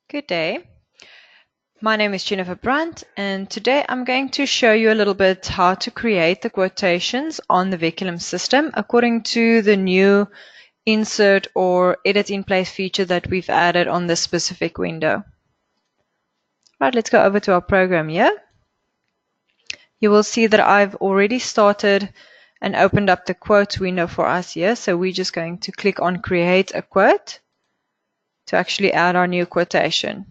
Good day. My name is Jennifer Brandt, and today I'm going to show you a little bit how to create the quotations on the Veculum system according to the new insert or edit in place feature that we've added on this specific window. Right, let's go over to our program here. You will see that I've already started and opened up the quote window for us here. So we're just going to click on create a quote to actually add our new quotation.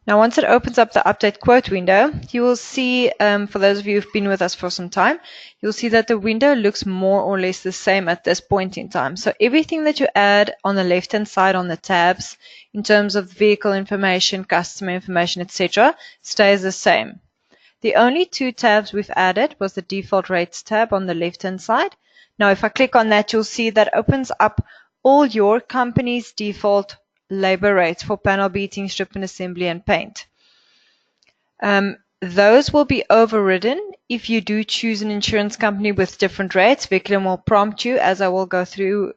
Now, once it opens up the update quote window, you will see, for those of you who've been with us for some time, you'll see that the window looks more or less the same at this point in time. So everything that you add on the left-hand side on the tabs, in terms of vehicle information, customer information, etc., stays the same. The only two tabs we've added was the default rates tab on the left-hand side. Now, if I click on that, you'll see that opens up all your company's default labor rates for panel beating, strip and assembly, and paint. Those will be overridden if you do choose an insurance company with different rates. Veculum will prompt you, as I will go through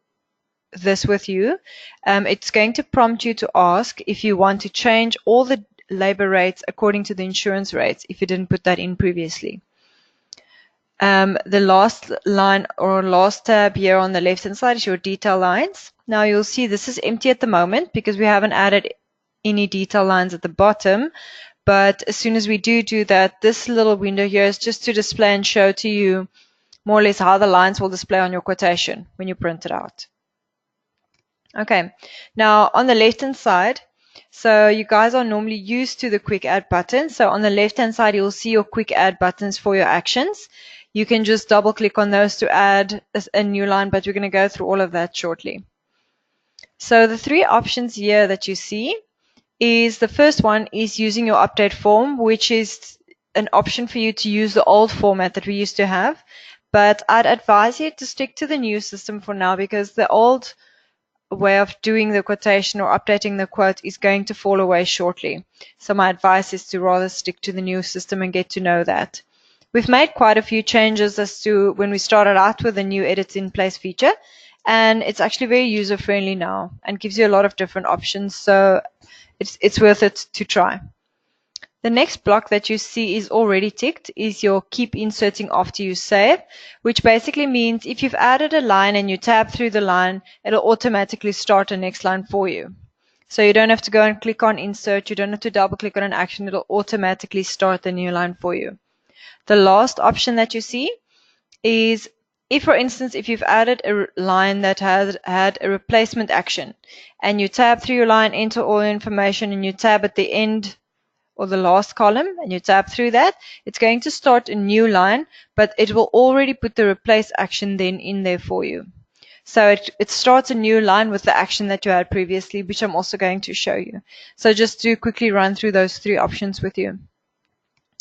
this with you. It's going to prompt you to ask if you want to change all the labor rates according to the insurance rates if you didn't put that in previously. The last line or last tab here on the left hand side is your detail lines. Now you'll see this is empty at the moment because we haven't added any detail lines at the bottom, but as soon as we do that, this little window here is just to display and show to you more or less how the lines will display on your quotation when you print it out. Okay, now on the left hand side, so you guys are normally used to the quick add button. So on the left hand side, you'll see your quick add buttons for your actions. You can just double click on those to add a new line, but we're going to go through all of that shortly. So the three options here that you see is the first one is using your update form, which is an option for you to use the old format that we used to have. But I'd advise you to stick to the new system for now because the old way of doing the quotation or updating the quote is going to fall away shortly. So my advice is to rather stick to the new system and get to know that. We've made quite a few changes as to when we started out with the new edit in place feature, and it's actually very user friendly now and gives you a lot of different options, so it's worth it to try. The next block that you see is already ticked is your keep inserting after you save, which basically means if you've added a line and you tab through the line, it'll automatically start the next line for you. So you don't have to go and click on insert, you don't have to double click on an action, it'll automatically start the new line for you. The last option that you see is if, for instance, if you've added a line that has had a replacement action and you tab through your line, enter all the information, and you tab at the end or the last column and you tab through that, it's going to start a new line, but it will already put the replace action then in there for you. So it starts a new line with the action that you had previously, which I'm also going to show you. So just to quickly run through those three options with you.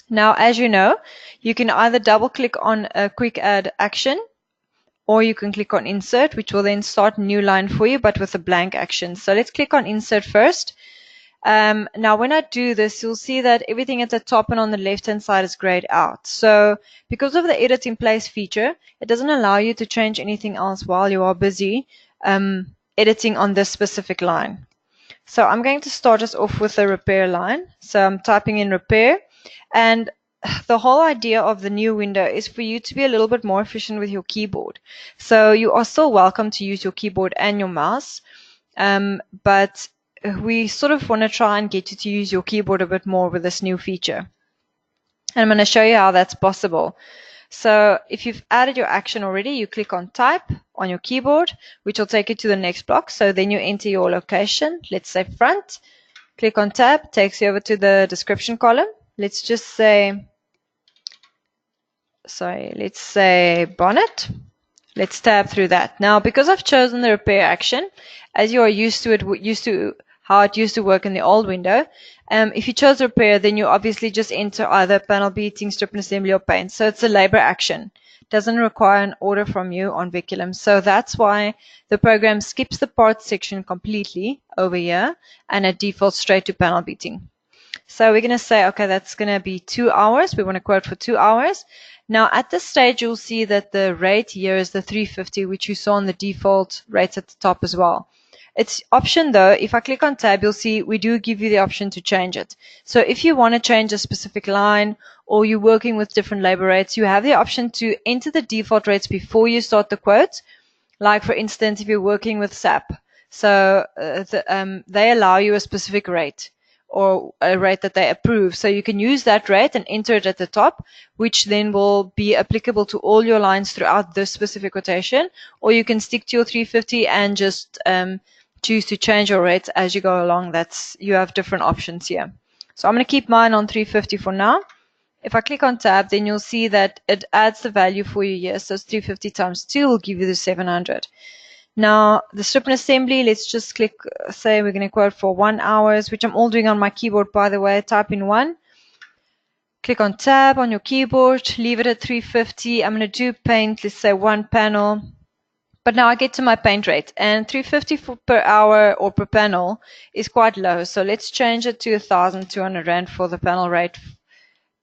Now, as you know, you can either double click on a quick add action or you can click on insert, which will then start a new line for you, but with a blank action. So let's click on insert first. Now, when I do this, you'll see that everything at the top and on the left-hand side is grayed out. So because of the edit in place feature, it doesn't allow you to change anything else while you are busy editing on this specific line. So I'm going to start us off with the repair line. So I'm typing in repair, and the whole idea of the new window is for you to be a little bit more efficient with your keyboard. So you are still welcome to use your keyboard and your mouse, but we sort of want to try and get you to use your keyboard a bit more with this new feature. And I'm going to show you how that's possible. So if you've added your action already, you click on type on your keyboard, which will take you to the next block. So then you enter your location. Let's say front. Click on tab, takes you over to the description column. Let's just say, let's say bonnet. Let's tab through that. Now, because I've chosen the repair action, as you are used to how it used to work in the old window, if you chose repair, then you obviously just enter either panel beating, strip and assembly, or paint. So it's a labor action. It doesn't require an order from you on Veculum. So that's why the program skips the parts section completely over here, and it defaults straight to panel beating. So we're going to say, okay, that's going to be 2 hours. We want to quote for 2 hours. Now, at this stage, you'll see that the rate here is the 350, which you saw on the default rates at the top as well. It's option though. If I click on tab, you'll see we do give you the option to change it. So if you want to change a specific line or you're working with different labor rates, you have the option to enter the default rates before you start the quote. Like for instance, if you're working with SAP, so they allow you a specific rate or a rate that they approve. So you can use that rate and enter it at the top, which then will be applicable to all your lines throughout this specific quotation. Or you can stick to your 350 and just choose to change your rates as you go along. You have different options here. So I'm going to keep mine on 350 for now. If I click on tab, then you'll see that it adds the value for you here. So it's 350 times 2 will give you the 700. Now, the strip and assembly, let's just click, say we're going to quote for 1 hour, which I'm all doing on my keyboard, by the way. Type in 1. Click on tab on your keyboard, leave it at 350. I'm going to do paint, let's say 1 panel. But now I get to my paint rate, and 350 per hour or per panel is quite low. So let's change it to 1,200 Rand for the panel rate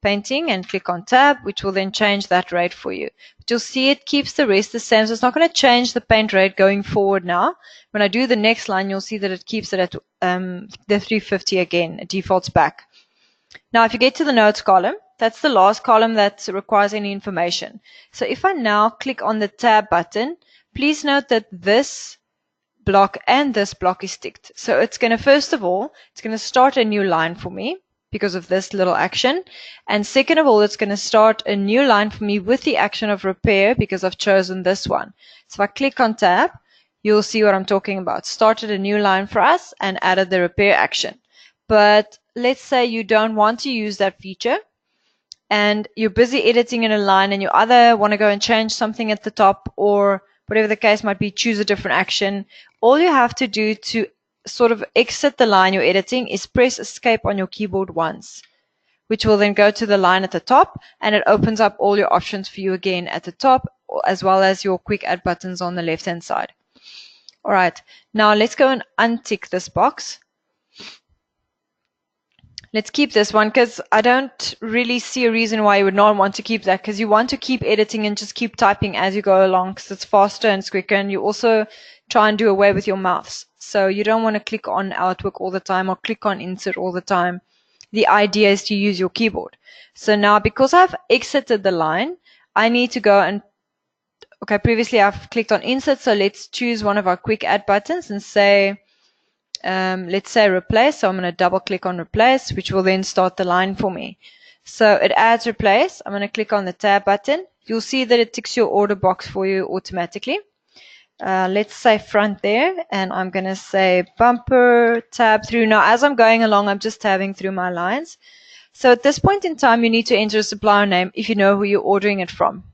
painting, and click on tab, which will then change that rate for you. But you'll see it keeps the rest the same, so it's not going to change the paint rate going forward now. When I do the next line, you'll see that it keeps it at the 350 again. It defaults back. Now, if you get to the notes column, that's the last column that requires any information. So if I now click on the tab button, please note that this block and this block is ticked. So it's going to, first of all, it's going to start a new line for me because of this little action. And second of all, it's going to start a new line for me with the action of repair because I've chosen this one. So if I click on tab, you'll see what I'm talking about. Started a new line for us and added the repair action. But let's say you don't want to use that feature and you're busy editing in a line and you either want to go and change something at the top or whatever the case might be, choose a different action. All you have to do to sort of exit the line you're editing is press escape on your keyboard once, which will then go to the line at the top and it opens up all your options for you again at the top, as well as your quick add buttons on the left hand side. All right, now let's go and untick this box. Let's keep this one because I don't really see a reason why you would not want to keep that, because you want to keep editing and just keep typing as you go along because it's faster and it's quicker, and you also try and do away with your mouse. So you don't want to click on Outlook all the time or click on Insert all the time. The idea is to use your keyboard. So now because I've exited the line, I need to go and, okay, previously I've clicked on Insert, so let's choose one of our quick add buttons and say, let's say replace. So I'm going to double click on replace, which will then start the line for me. So it adds replace. I'm going to click on the tab button. You'll see that it ticks your order box for you automatically. Let's say front there, and I'm going to say bumper, tab through. Now, as I'm going along, I'm just tabbing through my lines. So at this point in time, you need to enter a supplier name if you know who you're ordering it from.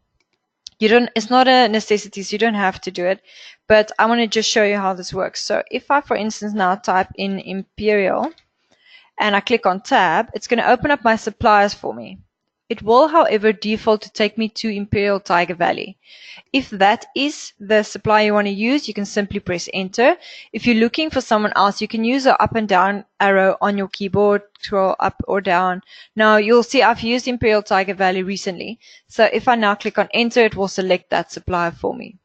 It's not a necessity, so you don't have to do it, but I want to just show you how this works. So if I, for instance, now type in Imperial and I click on tab, it's going to open up my suppliers for me. It will, however, default to take me to Imperial Tiger Valley. If that is the supplier you want to use, you can simply press enter. If you're looking for someone else, you can use the up and down arrow on your keyboard, scroll up or down. Now you'll see I've used Imperial Tiger Valley recently. So if I now click on enter, it will select that supplier for me.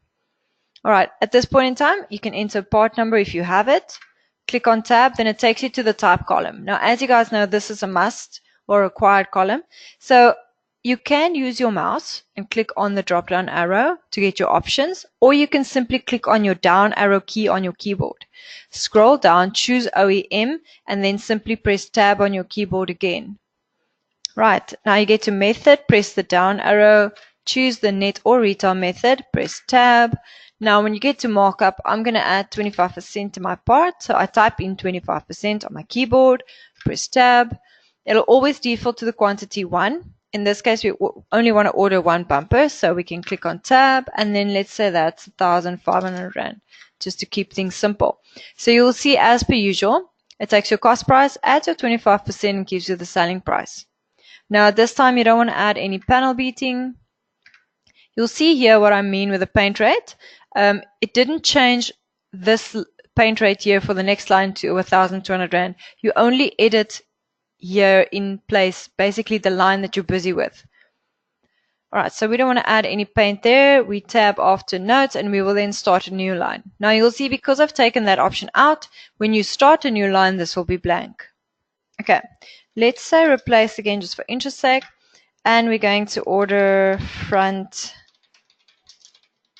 All right, at this point in time, you can enter part number if you have it. Click on tab, then it takes you to the type column. Now, as you guys know, this is a must or required column. So you can use your mouse and click on the drop down arrow to get your options, or you can simply click on your down arrow key on your keyboard. Scroll down, choose OEM, and then simply press tab on your keyboard again. Right, now you get to method, press the down arrow, choose the net or retail method, press tab. Now when you get to markup, I'm going to add 25% to my part. So I type in 25% on my keyboard, press tab. It'll always default to the quantity 1. In this case, we only want to order 1 bumper, so we can click on tab, and then let's say that's 1,500 Rand, just to keep things simple. So you'll see, as per usual, it takes your cost price, adds your 25%, and gives you the selling price. Now at this time, you don't want to add any panel beating. You'll see here what I mean with the paint rate. It didn't change this paint rate here for the next line to 1,200 Rand. You only edit here in place, basically the line that you're busy with. Alright, so we don't want to add any paint there. We tab after notes and we will then start a new line. Now you'll see because I've taken that option out, when you start a new line, this will be blank. Okay, let's say replace again just for interest sake, and we're going to order front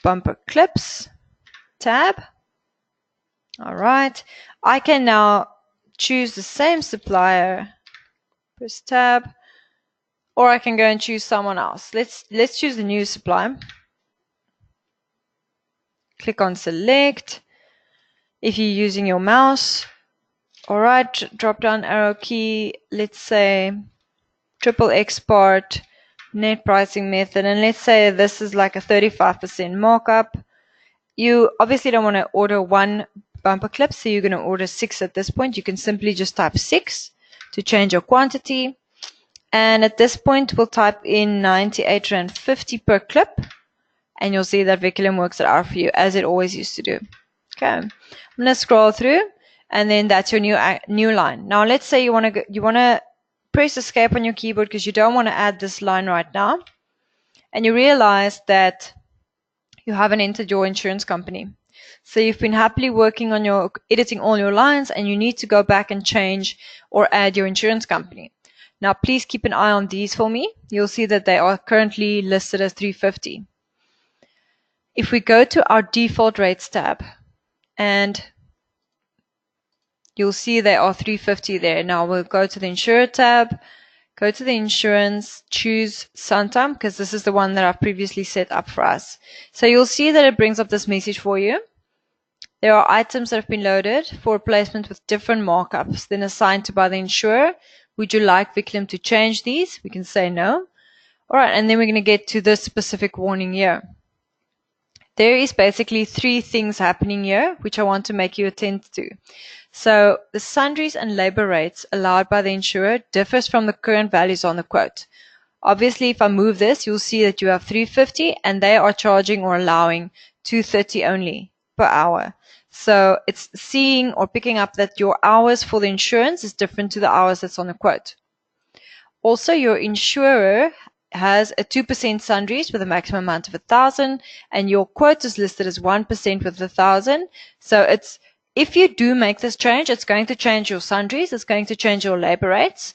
bumper clips tab. Alright, I can now choose the same supplier, press tab, or I can go and choose someone else. Let's choose the new supplier. Click on select. If you're using your mouse, alright, drop down arrow key, let's say triple export, net pricing method, and let's say this is like a 35% markup. You obviously don't want to order one bumper clip, so you're going to order 6 at this point. You can simply just type 6 to change your quantity. And at this point, we'll type in 98 Rand 50 per clip, and you'll see that Viculum works it out for you as it always used to do. Okay, I'm going to scroll through, and then that's your new line. Now, let's say you want to press escape on your keyboard because you don't want to add this line right now, and you realize that you haven't entered your insurance company. So you've been happily working on editing all your lines, and you need to go back and change or add your insurance company. Now, please keep an eye on these for me. You'll see that they are currently listed as 350. If we go to our default rates tab, and you'll see they are 350 there. Now we'll go to the insurer tab, go to the insurance, choose Suntime, because this is the one that I've previously set up for us. So you'll see that it brings up this message for you. There are items that have been loaded for replacement with different markups, then assigned to by the insurer. Would you like Viculum to change these? We can say no. Alright, and then we're going to get to this specific warning here. There is basically 3 things happening here, which I want to make you attend to. So the sundries and labor rates allowed by the insurer differs from the current values on the quote. Obviously, if I move this, you'll see that you have 350 and they are charging or allowing 230 only per hour. So it's seeing or picking up that your hours for the insurance is different to the hours that's on the quote. Also, your insurer has a 2% sundries with a maximum amount of 1,000, and your quote is listed as 1% with 1,000. So it's, if you do make this change, it's going to change your sundries, it's going to change your labor rates.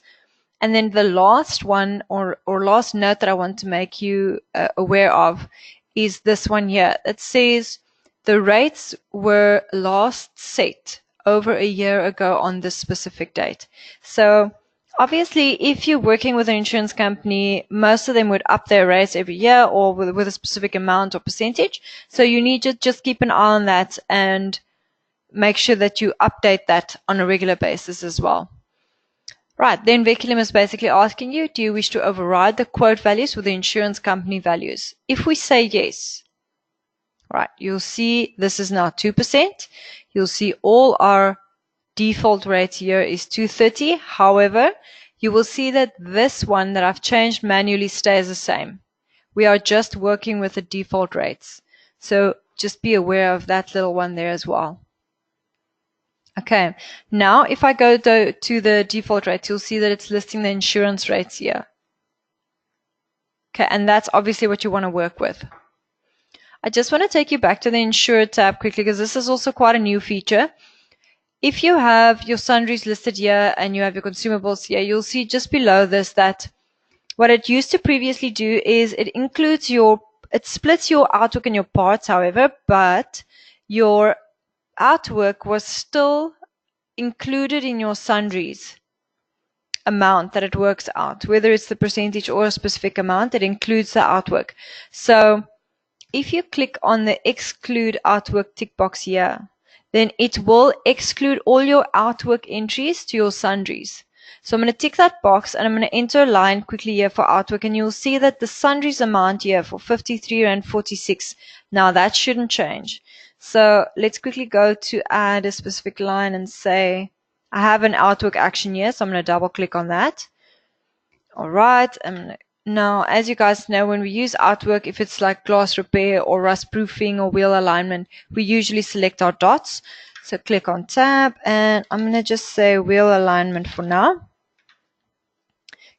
And then the last one or last note that I want to make you aware of is this one here. It says the rates were last set over a year ago on this specific date. So obviously, if you're working with an insurance company, most of them would up their rates every year or with a specific amount or percentage. So you need to just keep an eye on that and make sure that you update that on a regular basis as well. Right, then Viculum is basically asking you, do you wish to override the quote values with the insurance company values? If we say yes, right, you'll see this is now 2%. You'll see all our default rate here is 230. However, you will see that this one that I've changed manually stays the same. We are just working with the default rates. So just be aware of that little one there as well. Okay, now if I go to the default rates, you'll see that it's listing the insurance rates here. Okay, and that's obviously what you want to work with. I just want to take you back to the Insurer tab quickly because this is also quite a new feature. If you have your sundries listed here and you have your consumables here, you'll see just below this that what it used to previously do is it splits your artwork and your parts, however, but your artwork was still included in your sundries amount that it works out, whether it's the percentage or a specific amount, it includes the artwork. So if you click on the exclude artwork tick box here, then it will exclude all your artwork entries to your sundries. So I'm going to tick that box and I'm going to enter a line quickly here for artwork, and you'll see that the sundries amount here for 53.46. Now that shouldn't change. So let's quickly go to add a specific line and say I have an artwork action here, so I'm going to double click on that. Alright, now as you guys know, when we use artwork, if it's like glass repair or rust proofing or wheel alignment, we usually select our dots. So click on tab and I'm going to just say wheel alignment for now.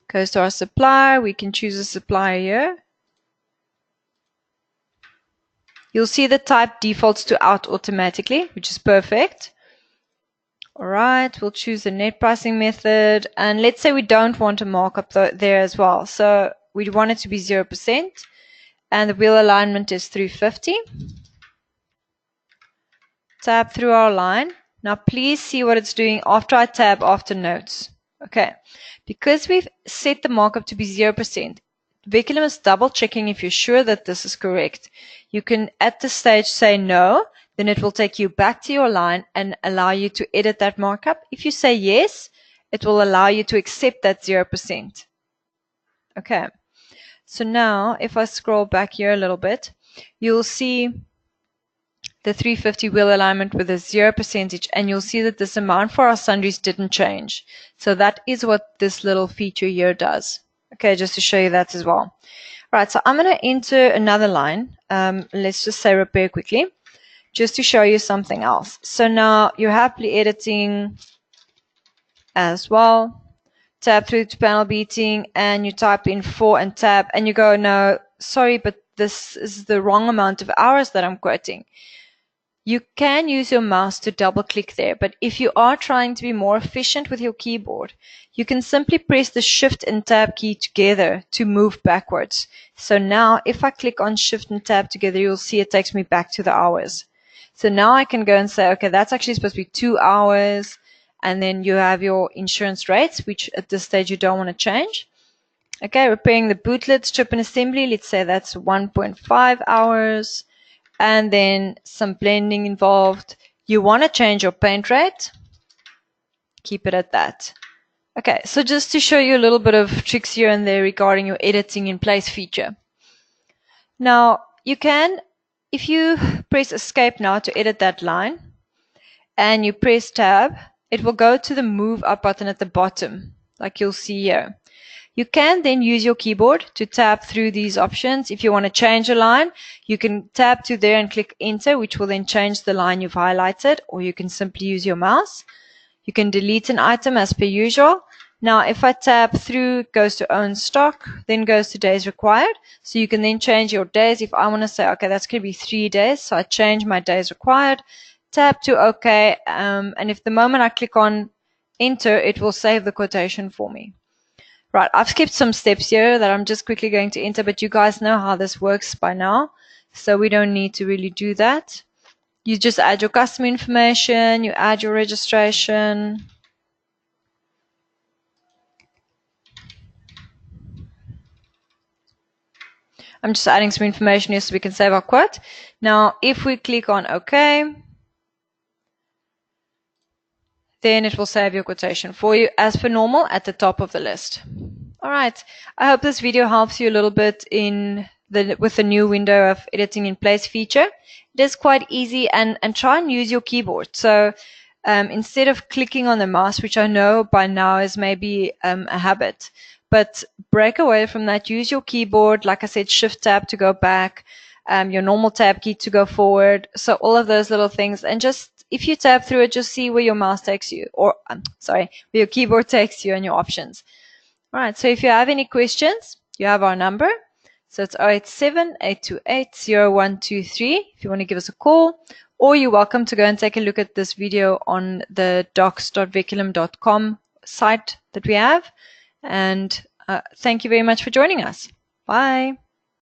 Goes to our supplier, we can choose a supplier here. You'll see the type defaults to out automatically, which is perfect. All right, we'll choose the net pricing method. And let's say we don't want a markup there as well. So we want it to be 0%. And the wheel alignment is 350. Tab through our line. Now please see what it's doing after I tab after notes. Okay, because we've set the markup to be 0%, Vehiculum is double checking if you're sure that this is correct. You can at this stage say no, then it will take you back to your line and allow you to edit that markup. If you say yes, it will allow you to accept that 0%. Okay, so now if I scroll back here a little bit, you'll see the 350 wheel alignment with a 0%, and you'll see that this amount for our sundries didn't change. So that is what this little feature here does. Okay, just to show you that as well. Right, so I'm going to enter another line. Let's just say repair quickly, just to show you something else. So now you're happily editing as well. Tab through to panel beating, and you type in 4 and tab, and you go, no, sorry, but this is the wrong amount of hours that I'm quoting. You can use your mouse to double click there, but if you are trying to be more efficient with your keyboard, you can simply press the Shift and Tab key together to move backwards. So now if I click on Shift and Tab together, you'll see it takes me back to the hours. So now I can go and say, okay, that's actually supposed to be 2 hours. And then you have your insurance rates, which at this stage you don't want to change. Okay, repairing the bootlet, strip and assembly, let's say that's 1.5 hours. And then some blending involved. You want to change your paint rate, keep it at that. Okay, so just to show you a little bit of tricks here and there regarding your editing in place feature. Now you can, if you press escape now to edit that line and you press tab, it will go to the move up button at the bottom, like you'll see here. You can then use your keyboard to tab through these options. If you want to change a line, you can tab to there and click enter, which will then change the line you've highlighted, or you can simply use your mouse. You can delete an item as per usual. Now, if I tab through, it goes to own stock, then goes to days required. So you can then change your days. If I want to say, okay, that's going to be 3 days, so I change my days required, tab to OK, and if the moment I click on enter, it will save the quotation for me. Right, I've skipped some steps here that I'm just quickly going to enter, but you guys know how this works by now, so we don't need to really do that. You just add your customer information, you add your registration. I'm just adding some information here so we can save our quote. Now, if we click on OK, then it will save your quotation for you as per normal at the top of the list. All right, I hope this video helps you a little bit with the new window of editing in place feature. It is quite easy, and try and use your keyboard. So instead of clicking on the mouse, which I know by now is maybe a habit, but break away from that. Use your keyboard, like I said, Shift Tab to go back, your normal Tab key to go forward. So all of those little things, and just if you tab through it, just see where your mouse takes you, or where your keyboard takes you and your options. All right, so if you have any questions, you have our number. So it's 087-828-0123 if you want to give us a call, or you're welcome to go and take a look at this video on the docs.vehiculum.com site that we have. And thank you very much for joining us. Bye.